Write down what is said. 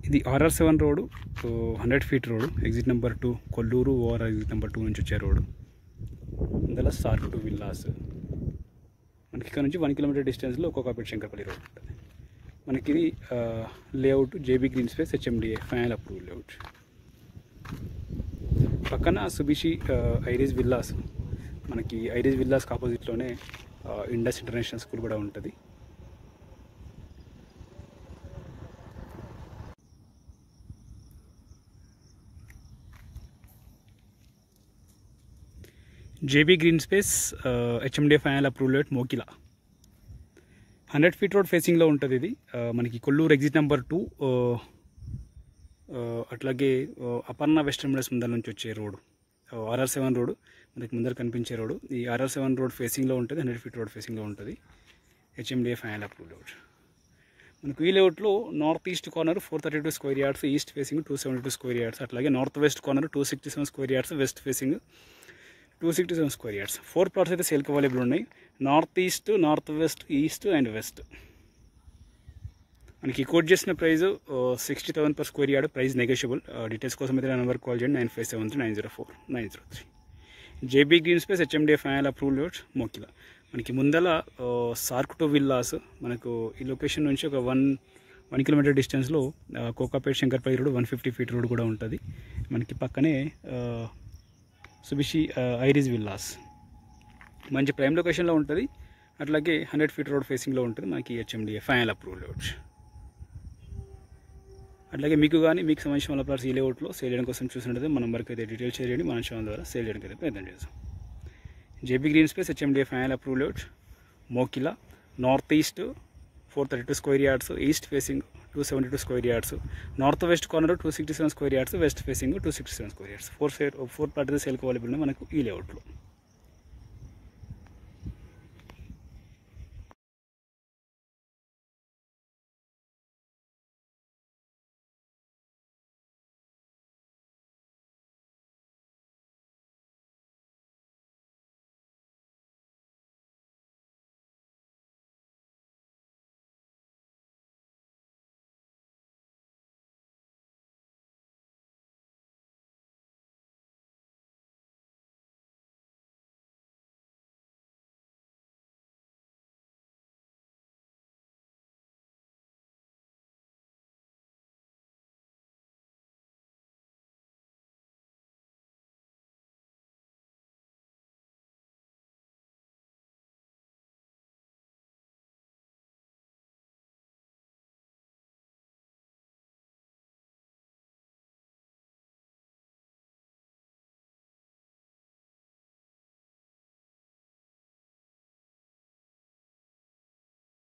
ఇది RR7 road, 100 feet road, exit number 2 Kollur over exit number 2 నుంచి వచ్చే రోడ్. అందులో సార్క్ టు విల్లాస్. మనకి ఇక్కడ నుంచి 1 కిలోమీటర్ డిస్టెన్స్లో కోకాపేట శంకరపల్లి రోడ్ ఉంటుంది. మనకి ఇది layout JB green space HMDA final approval layout. పక్కన సుబిషి ఐరిస్ విల్లాస్. మనకి ఐరిస్ విల్లాస్కి ఆపోజిట్లోనే ఇండస్ ఇంటర్నేషనల్ స్కూల్ కూడా ఉంటుంది. JB green space HMDA final approval layout Mokila. 100 feet road ఫేసింగ్లో ఉంటుంది. ఇది మనకి కొల్లూరు ఎగ్జిట్ నెంబర్ 2, అట్లాగే అపర్ణ వెస్టర్న్ మిల్స్ ముందర నుంచి వచ్చే రోడ్, RR7 రోడ్ మనకి ముందర కనిపించే రోడ్. ఈ RR7 రోడ్ ఫేసింగ్లో ఉంటుంది, 100 ఫీట్ రోడ్ ఫేసింగ్లో ఉంటుంది. HMDA final approval layout. మనకు ఈ లేఅవుట్లో north east corner 432 square yards, east facing 272 square yards, అట్లాగే north west corner 267 square yards, west facing 267 square yards. 4 plots అయితే సేల్కి అవైలబుల్ ఉన్నాయి. North east, north west, east and west. మనకి quote చేసిన price 60,000 per square yard. Price negotiable. Details కోసం అయితే నా number call చేయండి, 9573904903. JB green space HMDA final approval layout Mokila. మనకి ముందల సార్క్ టు విల్లాస్. మనకు ఈ లొకేషన్ నుంచి ఒక 1 కిలోమీటర్ డిస్టెన్స్లో Kokapet Shankarpally road 150 feet road కూడా ఉంటుంది. మనకి పక్కనే సుబిషి ఐరిస్ విల్లాస్ మంచి ప్రైమ్ లొకేషన్లో ఉంటుంది. అట్లాగే 100 ఫీట్ రోడ్ ఫేసింగ్లో ఉంటుంది మనకి HMDA ఫైనల్ అప్రూవల్ లేఅవుట్. అట్లాగే మీకు కానీ మీకు సంబంధించిన వాళ్ళ ప్లాట్స్ ఈ లేఅవుట్లో సేల్ చేయడం కోసం చూసినట్లయితే మన నెంబర్కి అయితే డీటెయిల్స్ షేర్ చేయండి. మన ఛానల్ ద్వారా సేల్ చేయడానికి అయితే ప్రయత్నం చేస్తాం. JB green space HMDA final approval layout Mokila. North east 432 square yards, east facing 272 square yards, north west corner 267 square yards, west facing 267 square yards. 4 plot అయితే సేల్కి అవైలబుల్ ఉన్నాయి మనకు ఈ లేఅవుట్లో.